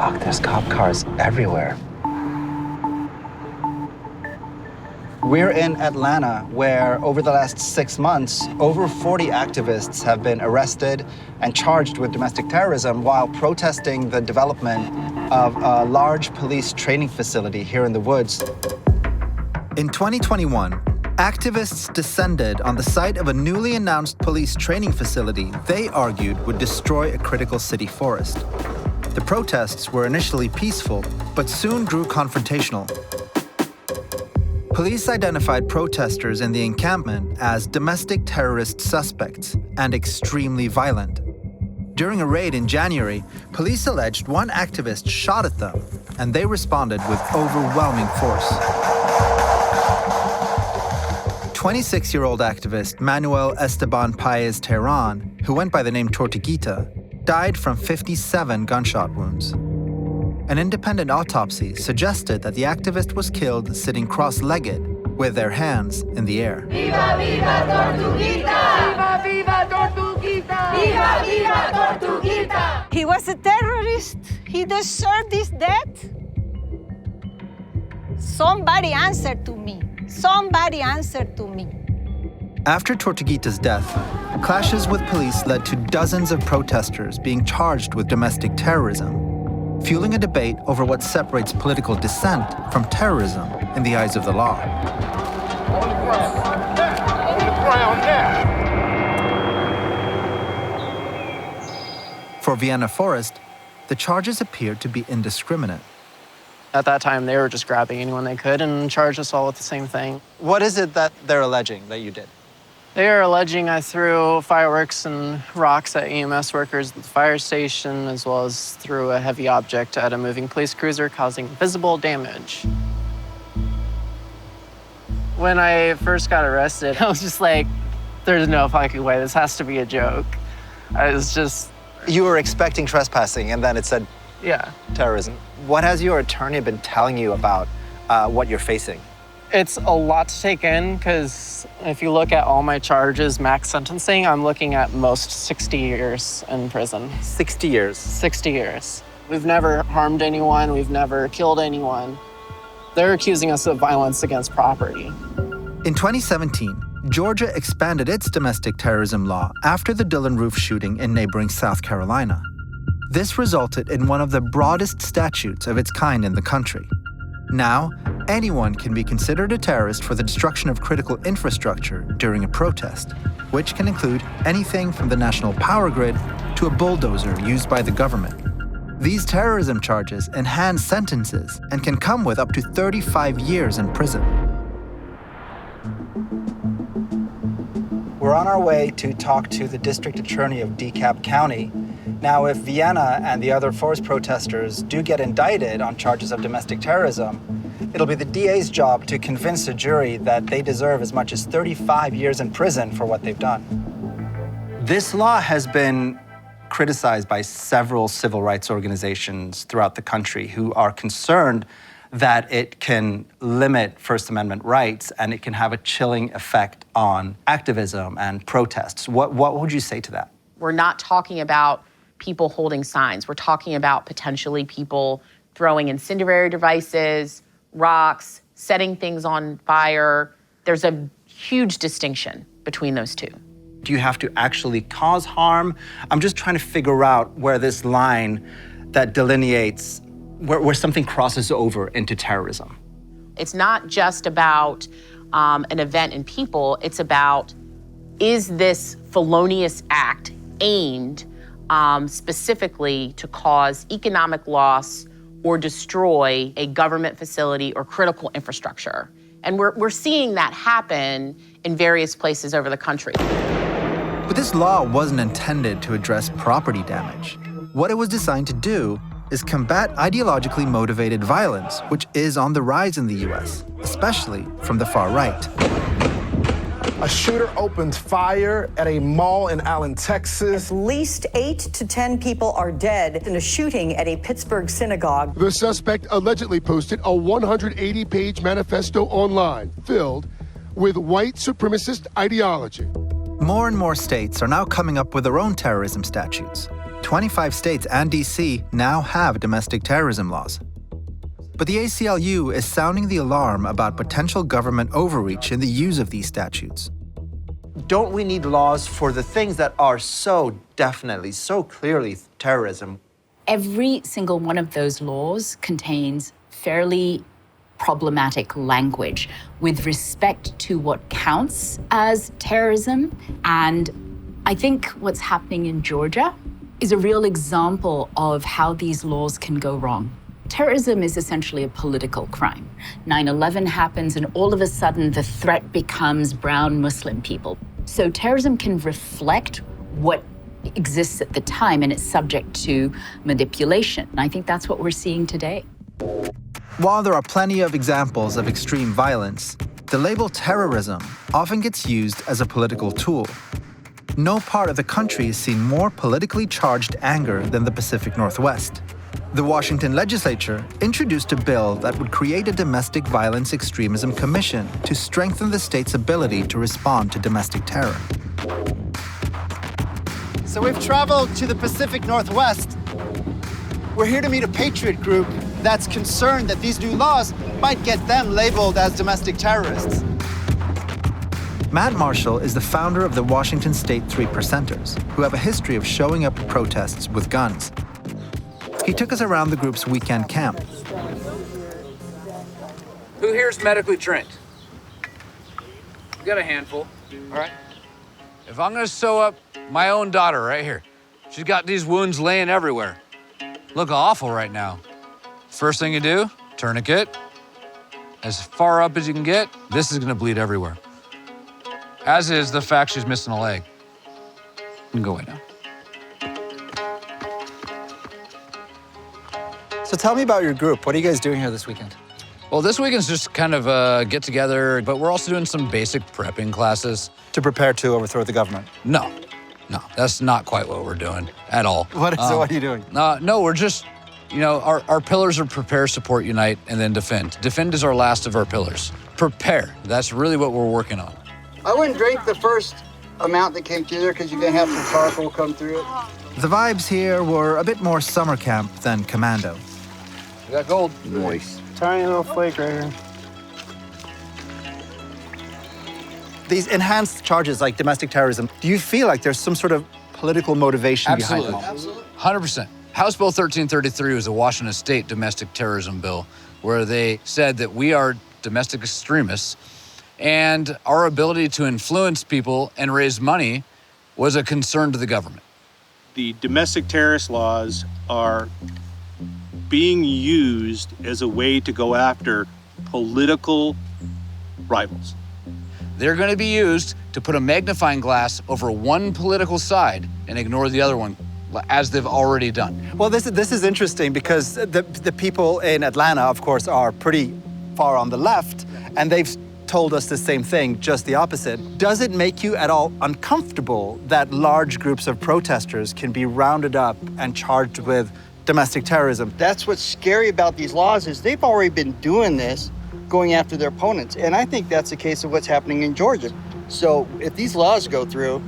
Fuck, there's cop cars everywhere. We're in Atlanta, where over the last 6 months, over 40 activists have been arrested and charged with domestic terrorism while protesting the development of a large police training facility here in the woods. In 2021, activists descended on the site of a newly announced police training facility they argued would destroy a critical city forest. The protests were initially peaceful, but soon grew confrontational. Police identified protesters in the encampment as domestic terrorist suspects and extremely violent. During a raid in January, police alleged one activist shot at them, and they responded with overwhelming force. 26-year-old activist Manuel Esteban Paez Terran, who went by the name Tortuguita, died from 57 gunshot wounds. An independent autopsy suggested that the activist was killed sitting cross-legged with their hands in the air. Viva, viva Tortuguita! Viva, viva Tortuguita! Viva, viva Tortuguita! He was a terrorist. He deserved his death. Somebody answer to me. Somebody answer to me. After Tortuguita's death, clashes with police led to dozens of protesters being charged with domestic terrorism, fueling a debate over what separates political dissent from terrorism in the eyes of the law. On the ground now. For Vienna Forest, the charges appeared to be indiscriminate. At that time, they were just grabbing anyone they could and charged us all with the same thing. What is it that they're alleging that you did? They are alleging I threw fireworks and rocks at EMS workers at the fire station, as well as threw a heavy object at a moving police cruiser, causing visible damage. When I first got arrested, I was just like, there's no fucking way, this has to be a joke. I was just... You were expecting trespassing, and then it said Yeah. terrorism. What has your attorney been telling you about what you're facing? It's a lot to take in, because if you look at all my charges, max sentencing, I'm looking at most 60 years in prison. 60 years. 60 years. We've never harmed anyone. We've never killed anyone. They're accusing us of violence against property. In 2017, Georgia expanded its domestic terrorism law after the Dillon Roof shooting in neighboring South Carolina. This resulted in one of the broadest statutes of its kind in the country. Now, anyone can be considered a terrorist for the destruction of critical infrastructure during a protest, which can include anything from the national power grid to a bulldozer used by the government. These terrorism charges enhance sentences and can come with up to 35 years in prison. We're on our way to talk to the district attorney of DeKalb County. Now, if Vienna and the other forest protesters do get indicted on charges of domestic terrorism, it'll be the DA's job to convince a jury that they deserve as much as 35 years in prison for what they've done. This law has been criticized by several civil rights organizations throughout the country who are concerned that it can limit First Amendment rights and it can have a chilling effect on activism and protests. What would you say to that? We're not talking about people holding signs. We're talking about potentially people throwing incendiary devices, rocks, setting things on fire. There's a huge distinction between those two. Do you have to actually cause harm? I'm just trying to figure out where this line that delineates where something crosses over into terrorism. It's not just about an event and people. It's about, is this felonious act aimed specifically to cause economic loss or destroy a government facility or critical infrastructure? And we're seeing that happen in various places over the country. But this law wasn't intended to address property damage. What it was designed to do is combat ideologically motivated violence, which is on the rise in the US, especially from the far right. A shooter opened fire at a mall in Allen, Texas. At least 8 to 10 people are dead in a shooting at a Pittsburgh synagogue. The suspect allegedly posted a 180-page manifesto online filled with white supremacist ideology. More and more states are now coming up with their own terrorism statutes. 25 states and DC now have domestic terrorism laws. But the ACLU is sounding the alarm about potential government overreach in the use of these statutes. Don't we need laws for the things that are so definitely, so clearly terrorism? Every single one of those laws contains fairly problematic language with respect to what counts as terrorism. And I think what's happening in Georgia is a real example of how these laws can go wrong. Terrorism is essentially a political crime. 9/11 happens, and all of a sudden the threat becomes brown Muslim people. So terrorism can reflect what exists at the time, and it's subject to manipulation. And I think that's what we're seeing today. While there are plenty of examples of extreme violence, the label terrorism often gets used as a political tool. No part of the country has seen more politically charged anger than the Pacific Northwest. The Washington legislature introduced a bill that would create a domestic violence extremism commission to strengthen the state's ability to respond to domestic terror. So we've traveled to the Pacific Northwest. We're here to meet a patriot group that's concerned that these new laws might get them labeled as domestic terrorists. Matt Marshall is the founder of the Washington State 3%ers, who have a history of showing up at protests with guns. He took us around the group's weekend camp. Who here's medically trained? We got a handful, all right? If I'm gonna sew up my own daughter right here, she's got these wounds laying everywhere. Look awful right now. First thing you do, tourniquet. As far up as you can get, this is gonna bleed everywhere. As is the fact she's missing a leg. You can go away now. So tell me about your group. What are you guys doing here this weekend? Well, this weekend's just kind of a get together, but we're also doing some basic prepping classes. To prepare to overthrow the government? No, that's not quite what we're doing at all. What are you doing? No, we're just, our pillars are prepare, support, unite, and then defend. Defend is our last of our pillars. Prepare, that's really what we're working on. I wouldn't drink the first amount that came through there because you're gonna have some charcoal come through it. The vibes here were a bit more summer camp than commando. We got gold. Nice. Tiny little flake right here. These enhanced charges like domestic terrorism, do you feel like there's some sort of political motivation behind them? Absolutely. 100%. House Bill 1333 was a Washington State domestic terrorism bill where they said that we are domestic extremists and our ability to influence people and raise money was a concern to the government. The domestic terrorist laws are being used as a way to go after political rivals. They're going to be used to put a magnifying glass over one political side and ignore the other one, as they've already done. Well, this is interesting because the people in Atlanta, of course, are pretty far on the left, and they've told us the same thing, just the opposite. Does it make you at all uncomfortable that large groups of protesters can be rounded up and charged with domestic terrorism? That's what's scary about these laws is they've already been doing this, going after their opponents. And I think that's the case of what's happening in Georgia. So if these laws go through,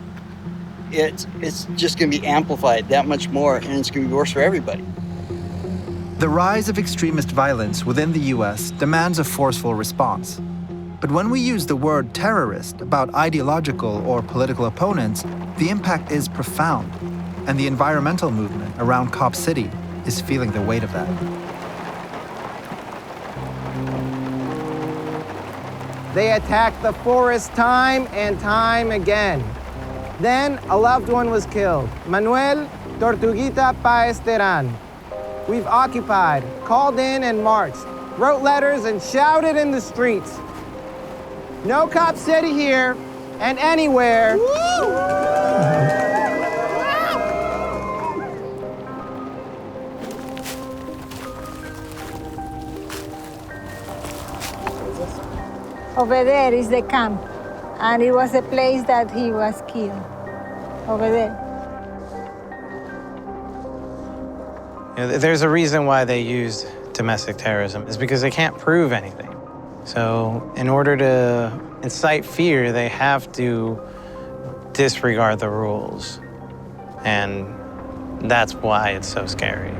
it's just gonna be amplified that much more, and it's gonna be worse for everybody. The rise of extremist violence within the US demands a forceful response. But when we use the word terrorist about ideological or political opponents, the impact is profound, and the environmental movement around Cop City is feeling the weight of that. They attacked the forest time and time again. Then a loved one was killed, Manuel Tortuguita Paez Terán. We've occupied, called in and marched, wrote letters and shouted in the streets. No Cop City here and anywhere. Over there is the camp, and it was the place that he was killed. Over there. There's a reason why they use domestic terrorism. It's because they can't prove anything. So in order to incite fear, they have to disregard the rules. And That's why it's so scary.